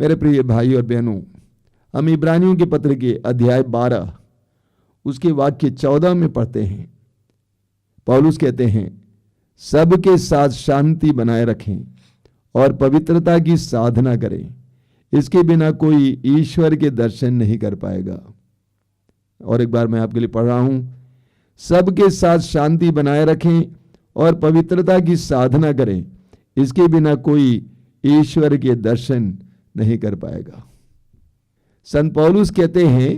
मेरे प्रिय भाई और बहनों, हम इब्रानियों के पत्र के अध्याय 12 उसके वाक्य 14 में पढ़ते हैं। पौलुस कहते हैं, सबके साथ शांति बनाए रखें और पवित्रता की साधना करें, इसके बिना कोई ईश्वर के दर्शन नहीं कर पाएगा। और एक बार मैं आपके लिए पढ़ रहा हूं, सबके साथ शांति बनाए रखें और पवित्रता की साधना करें, इसके बिना कोई ईश्वर के दर्शन नहीं कर पाएगा। संत पौलुस कहते हैं,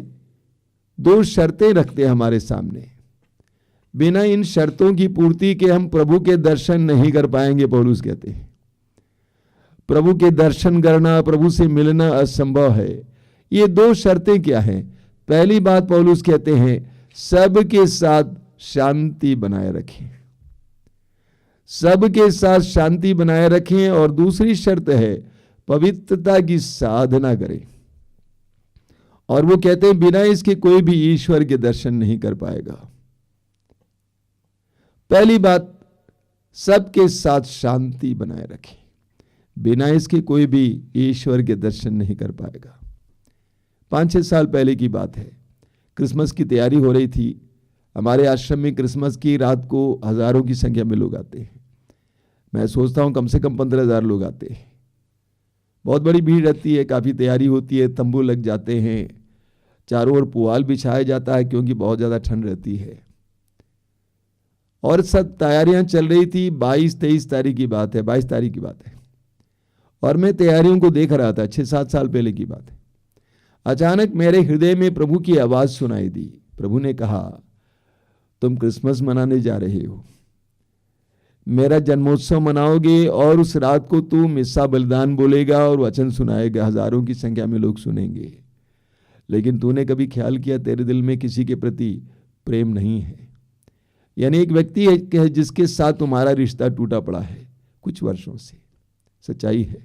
दो शर्तें रखते हैं हमारे सामने, बिना इन शर्तों की पूर्ति के हम प्रभु के दर्शन नहीं कर पाएंगे। पौलुस कहते हैं प्रभु के दर्शन करना, प्रभु से मिलना असंभव है। ये दो शर्तें क्या हैं? पहली बात पौलुस कहते हैं, सबके साथ शांति बनाए रखें, सबके साथ शांति बनाए रखें। और दूसरी शर्त है पवित्रता की साधना करें। और वो कहते हैं बिना इसके कोई भी ईश्वर के दर्शन नहीं कर पाएगा। पहली बात, सबके साथ शांति बनाए रखें, बिना इसके कोई भी ईश्वर के दर्शन नहीं कर पाएगा। 5-6 साल पहले की बात है, क्रिसमस की तैयारी हो रही थी। हमारे आश्रम में क्रिसमस की रात को हजारों की संख्या में लोग आते हैं। मैं सोचता हूं कम से कम 15,000 लोग आते हैं। बहुत बड़ी भीड़ रहती है, काफ़ी तैयारी होती है, तंबू लग जाते हैं, चारों ओर पुआल बिछाया जाता है क्योंकि बहुत ज़्यादा ठंड रहती है। और सब तैयारियां चल रही थी। 22-23 तारीख की बात है, 22 तारीख की बात है। और मैं तैयारियों को देख रहा था, 6-7 साल पहले की बात है। अचानक मेरे हृदय में प्रभु की आवाज़ सुनाई दी। प्रभु ने कहा, तुम क्रिसमस मनाने जा रहे हो, मेरा जन्मोत्सव मनाओगे और उस रात को तू मिस्सा बलिदान बोलेगा और वचन सुनाएगा, हजारों की संख्या में लोग सुनेंगे। लेकिन तूने कभी ख्याल किया तेरे दिल में किसी के प्रति प्रेम नहीं है? यानी एक व्यक्ति है जिसके साथ तुम्हारा रिश्ता टूटा पड़ा है कुछ वर्षों से, सच्चाई है।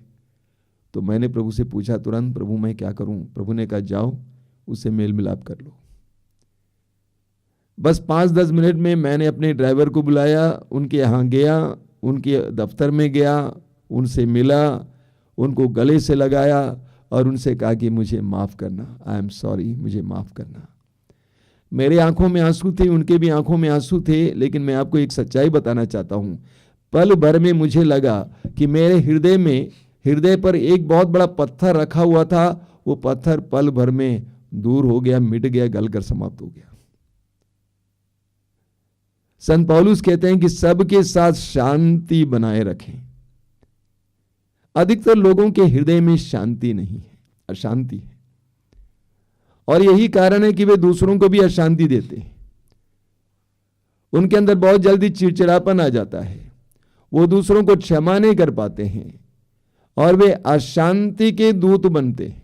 तो मैंने प्रभु से पूछा तुरंत, प्रभु मैं क्या करूं? प्रभु ने कहा, जाओ उससे मेल मिलाप कर लो। बस 5-10 मिनट में मैंने अपने ड्राइवर को बुलाया, उनके यहाँ गया, उनके दफ्तर में गया, उनसे मिला, उनको गले से लगाया और उनसे कहा कि मुझे माफ़ करना, आई एम सॉरी, मुझे माफ़ करना। मेरे आंखों में आंसू थे, उनके भी आंखों में आंसू थे। लेकिन मैं आपको एक सच्चाई बताना चाहता हूँ, पल भर में मुझे लगा कि मेरे हृदय पर एक बहुत बड़ा पत्थर रखा हुआ था, वो पत्थर पल भर में दूर हो गया, मिट गया, गलकर समाप्त हो गया। संत पौलुस कहते हैं कि सबके साथ शांति बनाए रखें। अधिकतर लोगों के हृदय में शांति नहीं है, अशांति है। और यही कारण है कि वे दूसरों को भी अशांति देते हैं। उनके अंदर बहुत जल्दी चिड़चिड़ापन आ जाता है, वो दूसरों को क्षमा नहीं कर पाते हैं और वे अशांति के दूत बनते हैं।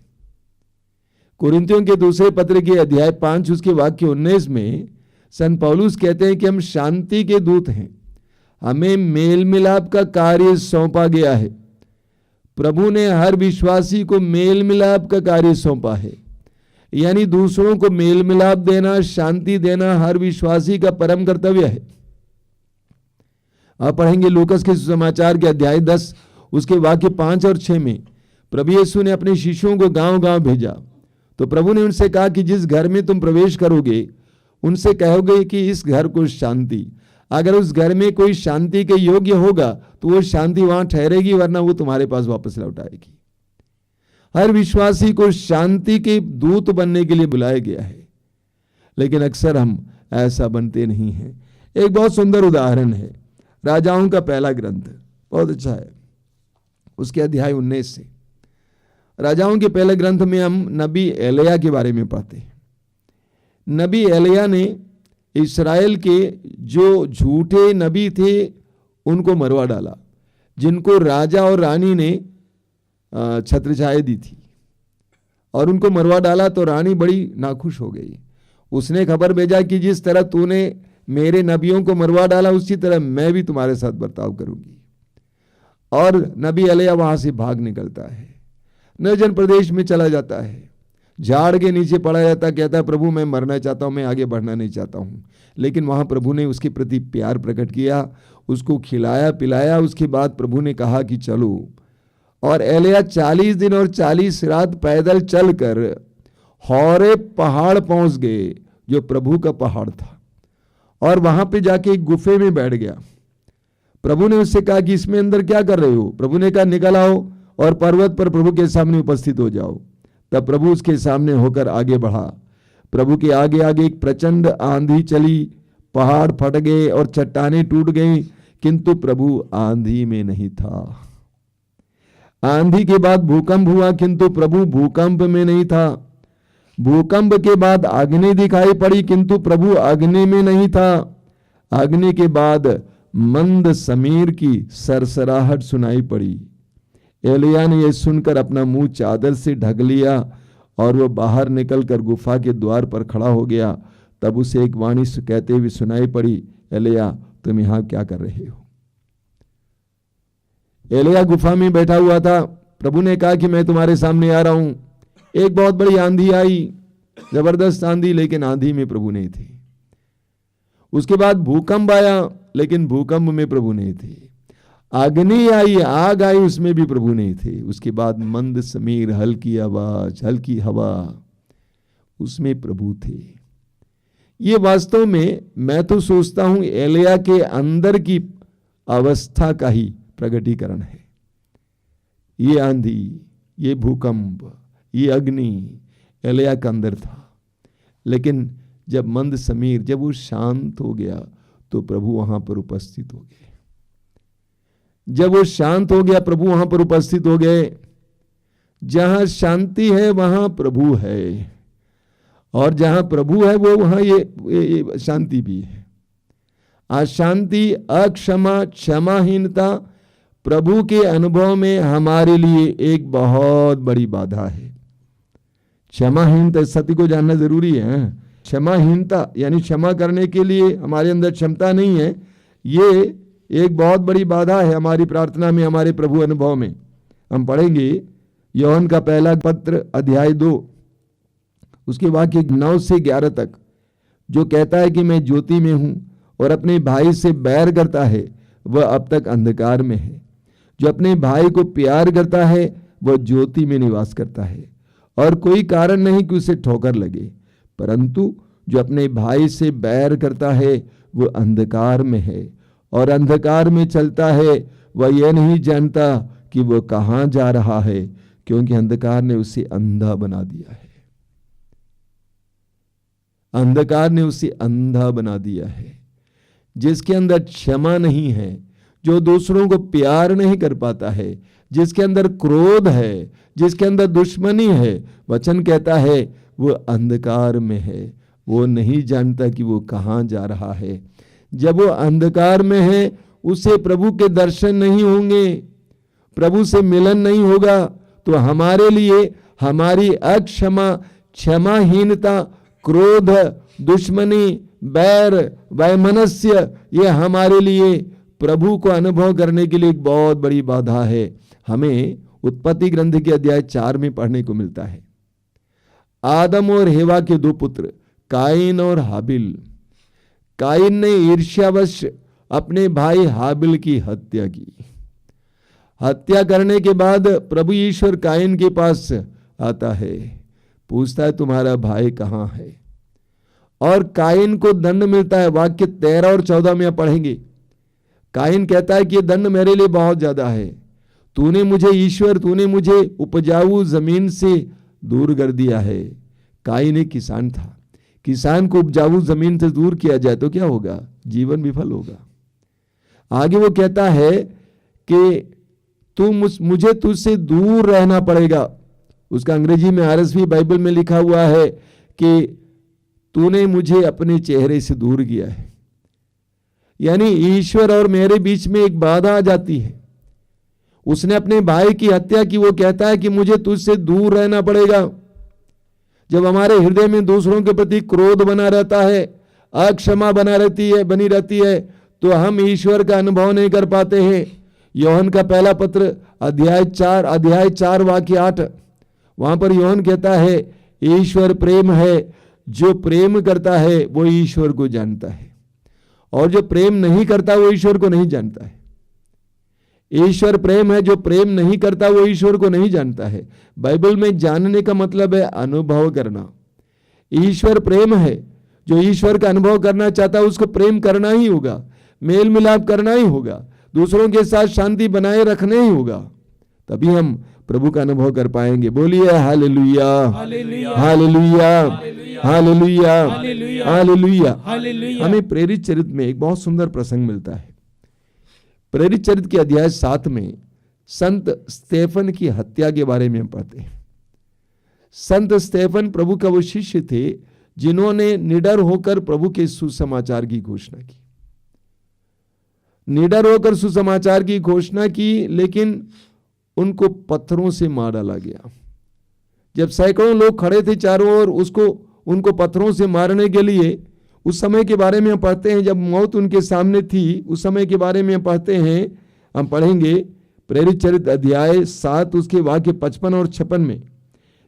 कुरिन्थियों के दूसरे पत्र के अध्याय 5 उसके वाक्य 19 में संत पौलुस कहते हैं कि हम शांति के दूत हैं, हमें मेल मिलाप का कार्य सौंपा गया है। प्रभु ने हर विश्वासी को मेल मिलाप का कार्य सौंपा है, यानी दूसरों को मेल मिलाप देना, शांति देना हर विश्वासी का परम कर्तव्य है। आप पढ़ेंगे लूकास के सुसमाचार के अध्याय 10 उसके वाक्य 5 और 6 में प्रभु यीशु ने अपने शिष्यों को गांव-गांव भेजा। तो प्रभु ने उनसे कहा कि जिस घर में तुम प्रवेश करोगे उनसे कहोगे कि इस घर को शांति। अगर उस घर में कोई शांति के योग्य होगा तो वो शांति वहां ठहरेगी, वरना वो तुम्हारे पास वापस लौट आएगी। हर विश्वासी को शांति के दूत बनने के लिए बुलाया गया है, लेकिन अक्सर हम ऐसा बनते नहीं हैं। एक बहुत सुंदर उदाहरण है राजाओं का पहला ग्रंथ, बहुत अच्छा है, उसके अध्याय 19 से। राजाओं के पहले ग्रंथ में हम नबी एलिया के बारे में पढ़ते हैं। नबी एलिया ने इस्राएल के जो झूठे नबी थे उनको मरवा डाला, जिनको राजा और रानी ने छत्र छाया दी थी, और उनको मरवा डाला। तो रानी बड़ी नाखुश हो गई। उसने खबर भेजा कि जिस तरह तूने मेरे नबियों को मरवा डाला उसी तरह मैं भी तुम्हारे साथ बर्ताव करूंगी। और नबी एलिया वहां से भाग निकलता है, निर्जन प्रदेश में चला जाता है, झाड़ के नीचे पड़ा रहता, कहता है प्रभु मैं मरना चाहता हूं, मैं आगे बढ़ना नहीं चाहता हूं। लेकिन वहां प्रभु ने उसके प्रति प्यार प्रकट किया, उसको खिलाया पिलाया। उसके बाद प्रभु ने कहा कि चलो, और एलिया 40 दिन और 40 रात पैदल चलकर होरेब पहाड़ पहुंच गए, जो प्रभु का पहाड़ था, और वहां पे जाके एक गुफे में बैठ गया। प्रभु ने उससे कहा कि इसमें अंदर क्या कर रहे हो? प्रभु ने कहा निकल आओ और पर्वत पर प्रभु के सामने उपस्थित हो जाओ। तब प्रभु उसके सामने होकर आगे बढ़ा। प्रभु के आगे आगे एक प्रचंड आंधी चली, पहाड़ फट गए और चट्टानें टूट गई, किंतु प्रभु आंधी में नहीं था। आंधी के बाद भूकंप हुआ, किंतु प्रभु भूकंप में नहीं था। भूकंप के बाद अग्नि दिखाई पड़ी, किंतु प्रभु अग्नि में नहीं था। अग्नि के बाद मंद समीर की सरसराहट सुनाई पड़ी। एलिया ने यह सुनकर अपना मुंह चादर से ढक लिया और वह बाहर निकलकर गुफा के द्वार पर खड़ा हो गया। तब उसे एक वाणी कहते हुए सुनाई पड़ी, एलिया तुम यहां क्या कर रहे हो? एलिया गुफा में बैठा हुआ था। प्रभु ने कहा कि मैं तुम्हारे सामने आ रहा हूं। एक बहुत बड़ी आंधी आई, जबरदस्त आंधी, लेकिन आंधी में प्रभु नहीं थे। उसके बाद भूकंप आया, लेकिन भूकंप में प्रभु नहीं थे। अग्नि आई, आग आई, उसमें भी प्रभु नहीं थे। उसके बाद मंद समीर, हल्की आवाज, हल्की हवा, उसमें प्रभु थे। ये वास्तव में मैं तो सोचता हूं एलिया के अंदर की अवस्था का ही प्रगटीकरण है। ये आंधी, ये भूकंप, ये अग्नि एलिया के अंदर था, लेकिन जब मंद समीर, जब वो शांत हो गया तो प्रभु वहां पर उपस्थित हो गए। जब वो शांत हो गया, प्रभु वहां पर उपस्थित हो गए। जहां शांति है वहां प्रभु है, और जहां प्रभु है वो वहां ये शांति भी है। अशांति, अक्षमा, क्षमाहीनता प्रभु के अनुभव में हमारे लिए एक बहुत बड़ी बाधा है। क्षमाहीनता, सत्य को जानना जरूरी है। क्षमाहीनता यानी क्षमा करने के लिए हमारे अंदर क्षमता नहीं है, ये एक बहुत बड़ी बाधा है हमारी प्रार्थना में, हमारे प्रभु अनुभव में। हम पढ़ेंगे यूहन्ना का पहला पत्र अध्याय 2 उसके वाक्य 9 से 11 तक, जो कहता है कि मैं ज्योति में हूं और अपने भाई से बैर करता है वह अब तक अंधकार में है। जो अपने भाई को प्यार करता है वह ज्योति में निवास करता है और कोई कारण नहीं कि उसे ठोकर लगे, परंतु जो अपने भाई से बैर करता है वह अंधकार में है और अंधकार में चलता है। वह यह नहीं जानता कि वह कहां जा रहा है, क्योंकि अंधकार ने उसे अंधा बना दिया है। अंधकार ने उसे अंधा बना दिया है। जिसके अंदर क्षमा नहीं है, जो दूसरों को प्यार नहीं कर पाता है, जिसके अंदर क्रोध है, जिसके अंदर दुश्मनी है, वचन कहता है वो अंधकार में है। वो नहीं जानता कि वो कहां जा रहा है। जब वो अंधकार में है उसे प्रभु के दर्शन नहीं होंगे, प्रभु से मिलन नहीं होगा। तो हमारे लिए हमारी अक्षमा, क्षमाहीनता, क्रोध, दुश्मनी, बैर, वैमनस्य, ये हमारे लिए प्रभु को अनुभव करने के लिए एक बहुत बड़ी बाधा है। हमें उत्पत्ति ग्रंथ के अध्याय 4 में पढ़ने को मिलता है। आदम और हेवा के 2 पुत्र काइन और हाबिल। काइन ने ईर्ष्यावश अपने भाई हाबिल की हत्या की। हत्या करने के बाद प्रभु ईश्वर काइन के पास आता है, पूछता है तुम्हारा भाई कहां है, और काइन को दंड मिलता है। वाक्य 13 और 14 में आप पढ़ेंगे। काइन कहता है कि ये दंड मेरे लिए बहुत ज्यादा है। तूने मुझे ईश्वर, तूने मुझे उपजाऊ जमीन से दूर कर दिया है। काइन एक किसान था। किसान को उपजाऊ जमीन से दूर किया जाए तो क्या होगा? जीवन विफल होगा। आगे वो कहता है कि मुझे तुझसे दूर रहना पड़ेगा। उसका अंग्रेजी में RSV बाइबल में लिखा हुआ है कि तूने मुझे अपने चेहरे से दूर किया है। यानी ईश्वर और मेरे बीच में एक बाधा आ जाती है। उसने अपने भाई की हत्या की। वो कहता है कि मुझे तुझसे दूर रहना पड़ेगा। जब हमारे हृदय में दूसरों के प्रति क्रोध बना रहता है, अक्षमा बनी रहती है, तो हम ईश्वर का अनुभव नहीं कर पाते हैं। यूहन्ना का पहला पत्र अध्याय 4 वाक्य 8, वहां पर यूहन्ना कहता है ईश्वर प्रेम है, जो प्रेम करता है वो ईश्वर को जानता है, और जो प्रेम नहीं करता वो ईश्वर को नहीं जानता है। ईश्वर प्रेम है, जो प्रेम नहीं करता वो ईश्वर को नहीं जानता है। बाइबल में जानने का मतलब है अनुभव करना। ईश्वर प्रेम है, जो ईश्वर का अनुभव करना चाहता है उसको प्रेम करना ही होगा, मेल मिलाप करना ही होगा, दूसरों के साथ शांति बनाए रखना ही होगा, तभी हम प्रभु का अनुभव कर पाएंगे। बोलिए हालेलुया, हालेलुया, हालेलुया, हालेलुया। हमें प्रेरित चरित्र में एक बहुत सुंदर प्रसंग मिलता है। प्रेरित चरित्र के अध्याय 7 में संत स्तेफन की हत्या के बारे में हम पढ़ते हैं। संत स्तेफन प्रभु का वो शिष्य थे जिन्होंने निडर होकर प्रभु के सुसमाचार की घोषणा की, निडर होकर सुसमाचार की घोषणा की, लेकिन उनको पत्थरों से मार डाला गया। जब सैकड़ों लोग खड़े थे चारों ओर उनको पत्थरों से मारने के लिए, उस समय के बारे में हम पढ़ते हैं, जब मौत उनके सामने थी, उस समय के बारे में हम पढ़ते हैं, हम पढ़ेंगे प्रेरित चरित्र अध्याय 7 उसके वाक्य 55 और 56 में।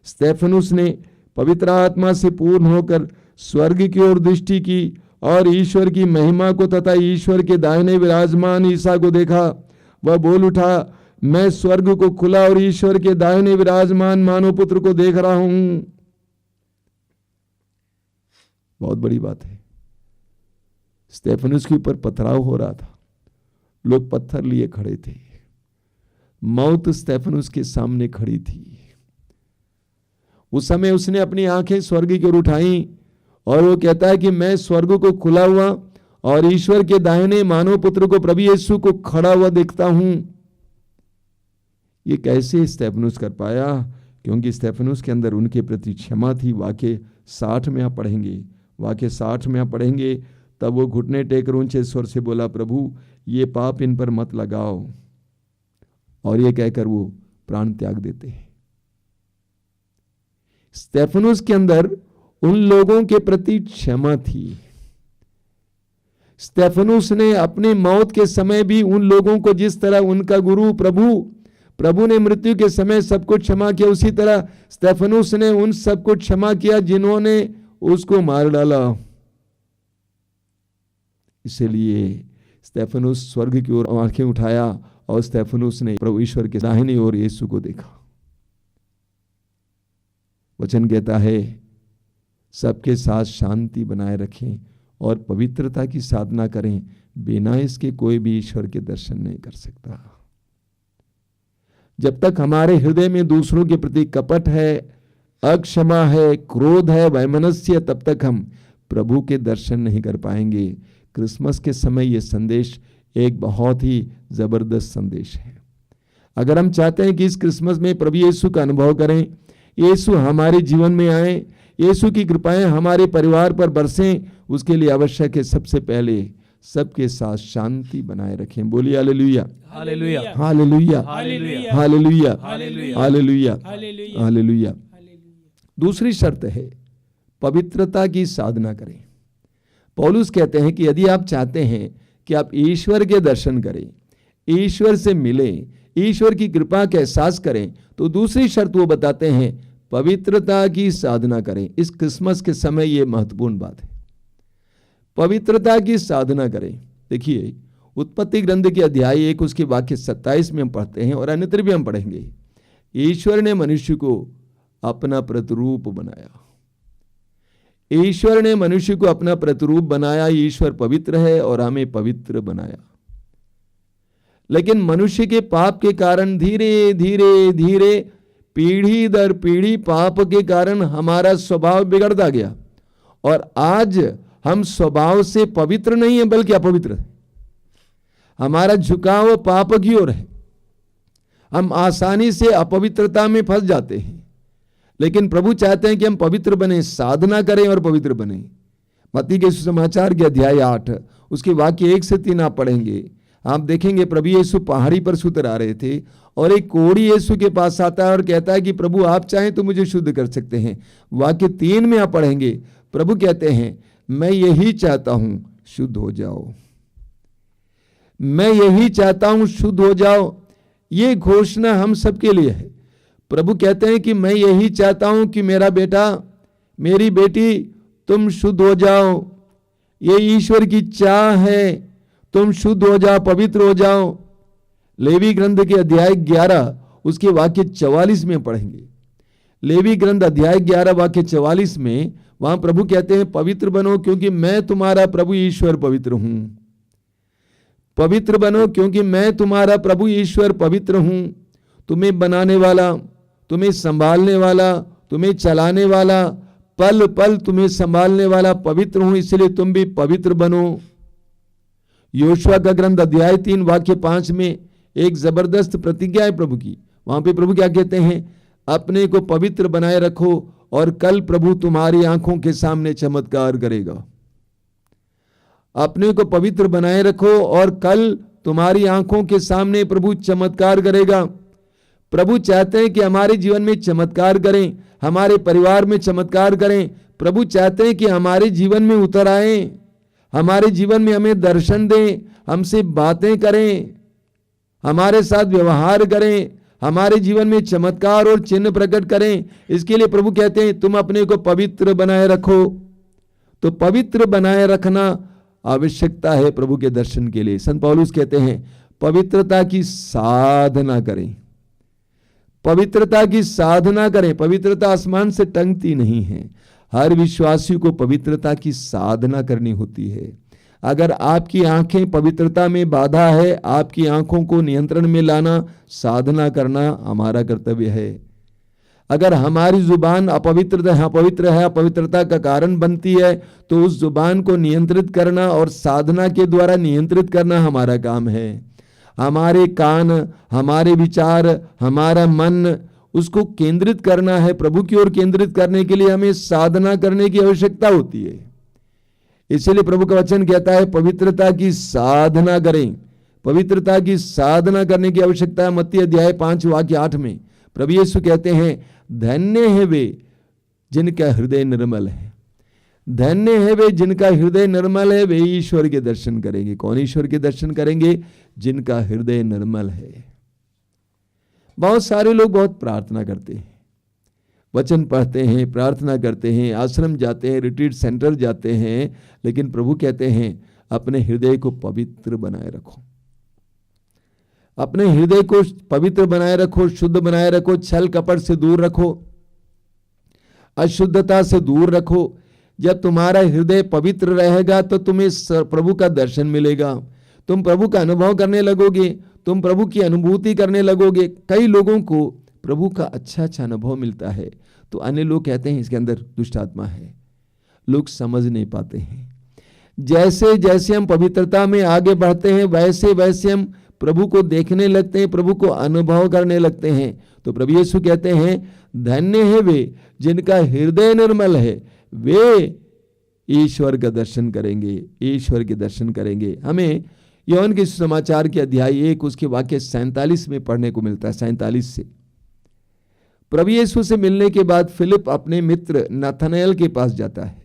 स्तेफनुस ने पवित्र आत्मा से पूर्ण होकर स्वर्ग की ओर दृष्टि की और ईश्वर की महिमा को तथा ईश्वर के दाहिने विराजमान ईसा को देखा। वह बोल उठा, मैं स्वर्ग को खुला और ईश्वर के दाहिने विराजमान मानव पुत्र को देख रहा हूं। बहुत बड़ी बात है। स्तेफनुस के ऊपर पथराव हो रहा था, लोग पत्थर लिए खड़े थे, मौत स्तेफनुस के सामने खड़ी थी। उस समय उसने अपनी आंखें स्वर्ग की ओर उठाई और वो कहता है कि मैं स्वर्ग को खुला हुआ और ईश्वर के दाहिने मानव पुत्र को, प्रभु यीशु को खड़ा हुआ देखता हूं। ये कैसे स्तेफनुस कर पाया? क्योंकि स्तेफनुस के अंदर उनके प्रति क्षमा थी। वाक्य 60 में आप पढ़ेंगे, वाक्य 60 में आप पढ़ेंगे, तब वो घुटने टेकर ऊंचे स्वर से बोला, प्रभु ये पाप इन पर मत लगाओ, और ये कहकर वो प्राण त्याग देते हैं। स्तेफनुस के अंदर उन लोगों के प्रति क्षमा थी। स्तेफनुस ने अपनी मौत के समय भी उन लोगों को, जिस तरह उनका गुरु प्रभु ने मृत्यु के समय सबको क्षमा किया, उसी तरह स्तेफनुस ने उन सबको क्षमा किया जिन्होंने उसको मार डाला। इसलिए स्तेफनुस स्वर्ग की ओर आंखें उठाया और स्तेफनुस ने प्रभु ईश्वर के दाहिनी ओर यीशु को देखा। वचन कहता है, सबके साथ शांति बनाए रखें और पवित्रता की साधना करें, बिना इसके कोई भी ईश्वर के दर्शन नहीं कर सकता। जब तक हमारे हृदय में दूसरों के प्रति कपट है, अक्षमा है, क्रोध है, वैमनस्य, तब तक हम प्रभु के दर्शन नहीं कर पाएंगे। क्रिसमस के समय यह संदेश एक बहुत ही जबरदस्त संदेश है। अगर हम चाहते हैं कि इस क्रिसमस में प्रभु यीशु का अनुभव करें, यीशु हमारे जीवन में आए, यीशु की कृपाएं हमारे परिवार पर बरसें, उसके लिए आवश्यक है सबसे पहले सबके साथ शांति बनाए रखें। बोलिए hallelujah, hallelujah, hallelujah, hallelujah, hallelujah, hallelujah. दूसरी शर्त है पवित्रता की साधना करें। पौलुस कहते हैं कि यदि आप चाहते हैं कि आप ईश्वर के दर्शन करें, ईश्वर से मिलें, ईश्वर की कृपा का एहसास करें, तो दूसरी शर्त वो बताते हैं पवित्रता की साधना करें। इस क्रिसमस के समय ये महत्वपूर्ण बात है, पवित्रता की साधना करें। देखिए उत्पत्ति ग्रंथ के अध्याय 1 उसके वाक्य 27 में हम पढ़ते हैं और अन्यत्र भी हम पढ़ेंगे। ईश्वर ने मनुष्य को अपना प्रतिरूप बनाया, ईश्वर ने मनुष्य को अपना प्रतिरूप बनाया। ईश्वर पवित्र है और हमें पवित्र बनाया, लेकिन मनुष्य के पाप के कारण धीरे धीरे धीरे पीढ़ी दर पीढ़ी पाप के कारण हमारा स्वभाव बिगड़ता गया और आज हम स्वभाव से पवित्र नहीं है बल्कि अपवित्र है। हमारा झुकाव पाप की ओर है, हम आसानी से अपवित्रता में फंस जाते हैं। लेकिन प्रभु चाहते हैं कि हम पवित्र बने, साधना करें और पवित्र बने। मत्ती के सुसमाचार के अध्याय 8 उसके वाक्य 1 से 3 आप पढ़ेंगे, आप देखेंगे प्रभु यीशु पहाड़ी पर से उतर आ रहे थे और एक कोढ़ी यीशु के पास आता है और कहता है कि प्रभु आप चाहें तो मुझे शुद्ध कर सकते हैं। वाक्य 3 में आप पढ़ेंगे, प्रभु कहते हैं मैं यही चाहता हूं शुद्ध हो जाओ, मैं यही चाहता हूं शुद्ध हो जाओ। ये घोषणा हम सबके लिए है। प्रभु कहते हैं कि मैं यही चाहता हूं कि मेरा बेटा मेरी बेटी तुम शुद्ध हो जाओ। ये ईश्वर की चाह है, तुम शुद्ध हो जाओ, पवित्र हो जाओ। लेवी ग्रंथ के अध्याय 11 उसके वाक्य 44 में पढ़ेंगे। लेवी ग्रंथ अध्याय 11 वाक्य 44 में वहां प्रभु कहते हैं, पवित्र बनो क्योंकि मैं तुम्हारा प्रभु ईश्वर पवित्र हूं। पवित्र बनो क्योंकि मैं तुम्हारा प्रभु ईश्वर पवित्र हूं। तुम्हें बनाने वाला, तुम्हें संभालने वाला, तुम्हें चलाने वाला, पल पल तुम्हें संभालने वाला पवित्र हूं, इसलिए तुम भी पवित्र बनो। योशुआ का ग्रंथ अध्याय 3 वाक्य 5 में एक जबरदस्त प्रतिज्ञा है प्रभु की। वहां पे प्रभु क्या कहते हैं, अपने को पवित्र बनाए रखो और कल प्रभु तुम्हारी आंखों के सामने चमत्कार करेगा। अपने को पवित्र बनाए रखो और कल तुम्हारी आंखों के सामने प्रभु चमत्कार करेगा। प्रभु चाहते हैं कि हमारे जीवन में चमत्कार करें, हमारे परिवार में चमत्कार करें। प्रभु चाहते हैं कि हमारे जीवन में उतर आए, हमारे जीवन में हमें दर्शन दें, हमसे बातें करें, हमारे साथ व्यवहार करें, हमारे जीवन में चमत्कार और चिन्ह प्रकट करें। इसके लिए प्रभु कहते हैं तुम अपने को पवित्र बनाए रखो। तो पवित्र बनाए रखना आवश्यकता है प्रभु के दर्शन के लिए। संत पौलुस कहते हैं पवित्रता की साधना करें, पवित्रता की साधना करें। पवित्रता आसमान से टंगती नहीं है, हर विश्वासी को पवित्रता की साधना करनी होती है। अगर आपकी आंखें पवित्रता में बाधा है, आपकी आंखों को नियंत्रण में लाना, साधना करना हमारा कर्तव्य है। अगर हमारी जुबान अपवित्र है, अपवित्रता का कारण बनती है, तो उस जुबान को नियंत्रित करना और साधना के द्वारा नियंत्रित करना हमारा काम है। हमारे कान, हमारे विचार, हमारा मन, उसको केंद्रित करना है। प्रभु की ओर केंद्रित करने के लिए हमें साधना करने की आवश्यकता होती है। इसलिए प्रभु का वचन कहता है पवित्रता की साधना करें। पवित्रता की साधना करने की आवश्यकता है। मत्ती अध्याय 5 वाक्य 8 में प्रभु यीशु कहते हैं धन्य है वे जिनका हृदय निर्मल है। धन्य है वे जिनका हृदय निर्मल है, वे ईश्वर के दर्शन करेंगे। कौन ईश्वर के दर्शन करेंगे? जिनका हृदय निर्मल है। बहुत सारे लोग बहुत प्रार्थना करते हैं, वचन पढ़ते हैं, प्रार्थना करते हैं, आश्रम जाते हैं, रिट्रीट सेंटर जाते हैं, लेकिन प्रभु कहते हैं अपने हृदय को पवित्र बनाए रखो। अपने हृदय को पवित्र बनाए रखो, शुद्ध बनाए रखो, छल कपट से दूर रखो, अशुद्धता से दूर रखो। जब तुम्हारा हृदय पवित्र रहेगा तो तुम्हें प्रभु का दर्शन मिलेगा, तुम प्रभु का अनुभव करने लगोगे, तुम प्रभु की अनुभूति करने लगोगे। कई लोगों को प्रभु का अच्छा अनुभव मिलता है तो अन्य लोग कहते हैं इसके अंदर दुष्ट आत्मा है। लोग समझ नहीं पाते हैं। जैसे जैसे हम पवित्रता में आगे बढ़ते हैं वैसे वैसे हम प्रभु को देखने लगते हैं, प्रभु को अनुभव करने लगते हैं। तो प्रभु यीशु कहते हैं धन्य है वे जिनका हृदय निर्मल है, वे ईश्वर का दर्शन करेंगे, ईश्वर के दर्शन करेंगे। हमें यूहन्ना के समाचार के अध्याय 1 उसके वाक्य 47 में पढ़ने को मिलता है। 47 से प्रभु यीशु से मिलने के बाद फिलिप अपने मित्र नथनएल के पास जाता है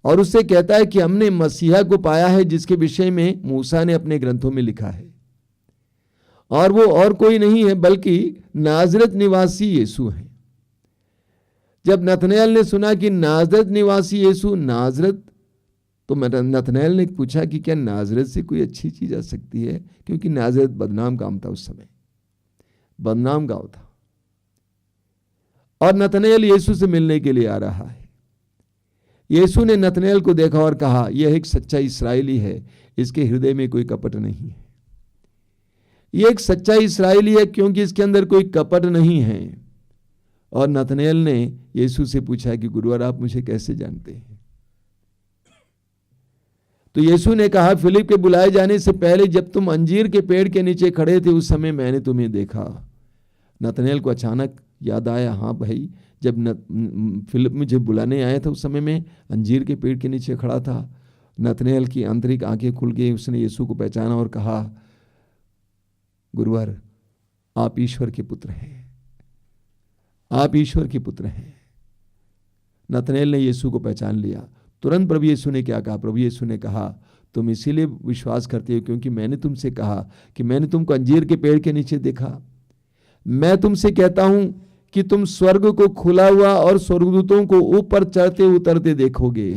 और उससे कहता है कि हमने मसीहा को पाया है जिसके विषय में मूसा ने अपने ग्रंथों में लिखा है, और वो और कोई नहीं है बल्कि नाजरत निवासी यीशु है। जब नथनएल ने सुना कि नाजरत निवासी यीशु, नाजरत, तो नथनएल ने पूछा कि क्या नाजरत से कोई अच्छी चीज आ सकती है, क्योंकि नाजरत बदनाम गांव था, उस समय बदनाम गांव था। और नथनएल यीशु से मिलने के लिए आ रहा है। यीशु ने नथनएल को देखा और कहा यह एक सच्चा इस्राएली है, इसके हृदय में कोई कपट नहीं है। यह एक सच्चा इस्राएली है क्योंकि इसके अंदर कोई कपट नहीं है। और नथनएल ने यीशु से पूछा कि गुरुवर आप मुझे कैसे जानते हैं? तो यीशु ने कहा फिलिप के बुलाए जाने से पहले जब तुम अंजीर के पेड़ के नीचे खड़े थे उस समय मैंने तुम्हें देखा। नथनएल को अचानक याद आया, हाँ भाई, जब फिलिप मुझे बुलाने आया था उस समय मैं अंजीर के पेड़ के नीचे खड़ा था। नथनएल की आंतरिक आंखें खुल गई, उसने यीशु को पहचाना और कहा गुरुवर आप ईश्वर के पुत्र हैं, आप ईश्वर के पुत्र हैं। नथनएल ने यीशु को पहचान लिया। तुरंत प्रभु यीशु ने क्या कहा? प्रभु यीशु ने कहा तुम इसीलिए विश्वास करते हो क्योंकि मैंने तुमसे कहा कि मैंने तुमको अंजीर के पेड़ के नीचे देखा। मैं तुमसे कहता हूं कि तुम स्वर्ग को खुला हुआ और स्वर्गदूतों को ऊपर चढ़ते उतरते देखोगे।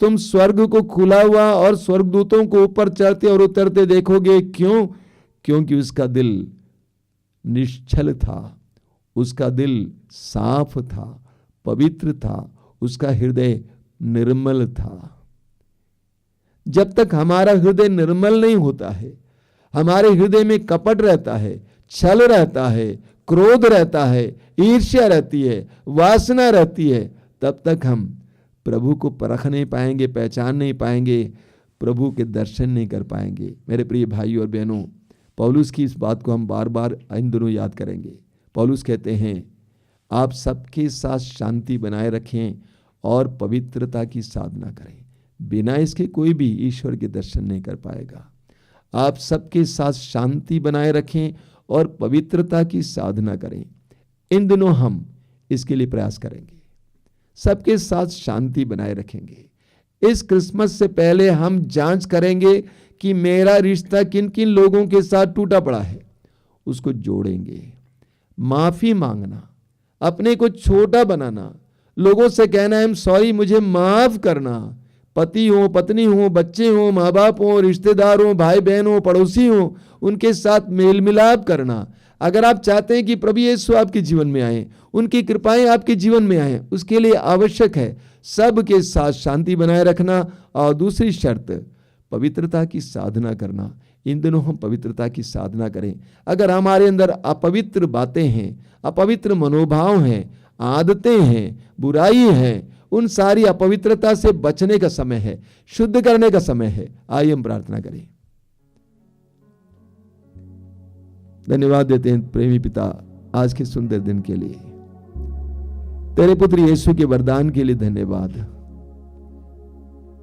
तुम स्वर्ग को खुला हुआ और स्वर्गदूतों को ऊपर चढ़ते और उतरते देखोगे। क्यों? क्योंकि उसका दिल निश्चल था, उसका दिल साफ था, पवित्र था, उसका हृदय निर्मल था। जब तक हमारा हृदय निर्मल नहीं होता है, हमारे हृदय में कपट रहता है, छल रहता है, क्रोध रहता है, ईर्ष्या रहती है, वासना रहती है, तब तक हम प्रभु को परख नहीं पाएंगे, पहचान नहीं पाएंगे, प्रभु के दर्शन नहीं कर पाएंगे। मेरे प्रिय भाइयों और बहनों, पौलुस की इस बात को हम बार बार इन दिनों याद करेंगे। पौलुस कहते हैं, आप सबके साथ शांति बनाए रखें और पवित्रता की साधना करें। बिना इसके कोई भी ईश्वर के दर्शन नहीं कर पाएगा। आप सबके साथ शांति बनाए रखें और पवित्रता की साधना करें। इन दिनों हम इसके लिए प्रयास करेंगे, सबके साथ शांति बनाए रखेंगे। इस क्रिसमस से पहले हम जांच करेंगे कि मेरा रिश्ता किन किन लोगों के साथ टूटा पड़ा है, उसको जोड़ेंगे। माफी मांगना, अपने को छोटा बनाना, लोगों से कहना आई एम सॉरी, मुझे माफ करना। पति हो, पत्नी हो, बच्चे हो, माँ बाप हो, रिश्तेदार हो, भाई बहन हो, पड़ोसी हो, उनके साथ मेल मिलाप करना। अगर आप चाहते हैं कि प्रभु यीशु आपके जीवन में आए, उनकी कृपाएं आपके जीवन में आए, उसके लिए आवश्यक है सबके साथ शांति बनाए रखना। और दूसरी शर्त, पवित्रता की साधना करना। इन दिनों हम पवित्रता की साधना करें। अगर हमारे अंदर अपवित्र बातें हैं, अपवित्र मनोभाव हैं, आदतें हैं, बुराई है, उन सारी अपवित्रता से बचने का समय है, शुद्ध करने का समय है। आइए हम प्रार्थना करें। धन्यवाद देते हैं प्रेमी पिता आज के सुंदर दिन के लिए, तेरे पुत्र यीशु के वरदान के लिए धन्यवाद,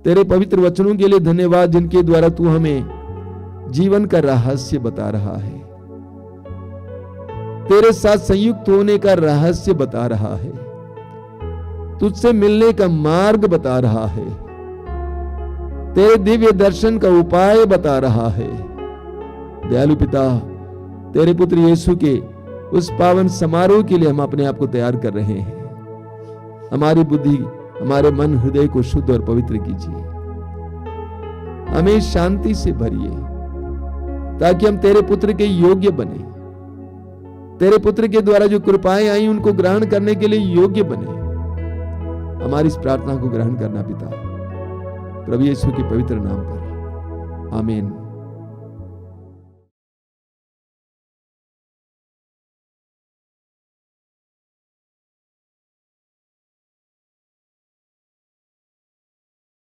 तेरे पवित्र वचनों के लिए धन्यवाद, जिनके द्वारा तू हमें जीवन का रहस्य बता रहा है, तेरे साथ संयुक्त होने का रहस्य बता रहा है, तुझसे मिलने का मार्ग बता रहा है, तेरे दिव्य दर्शन का उपाय बता रहा है। दयालु पिता, तेरे पुत्र यीशु के उस पावन समारोह के लिए हम अपने आप को तैयार कर रहे हैं। हमारी बुद्धि, हमारे मन, हृदय को शुद्ध और पवित्र कीजिए, हमें शांति से भरिए, ताकि हम तेरे पुत्र के योग्य बने, तेरे पुत्र के द्वारा जो कृपाएं आई उनको ग्रहण करने के लिए योग्य बने। हमारी इस प्रार्थना को ग्रहण करना पिता, प्रभु यीशु के पवित्र नाम पर, आमीन।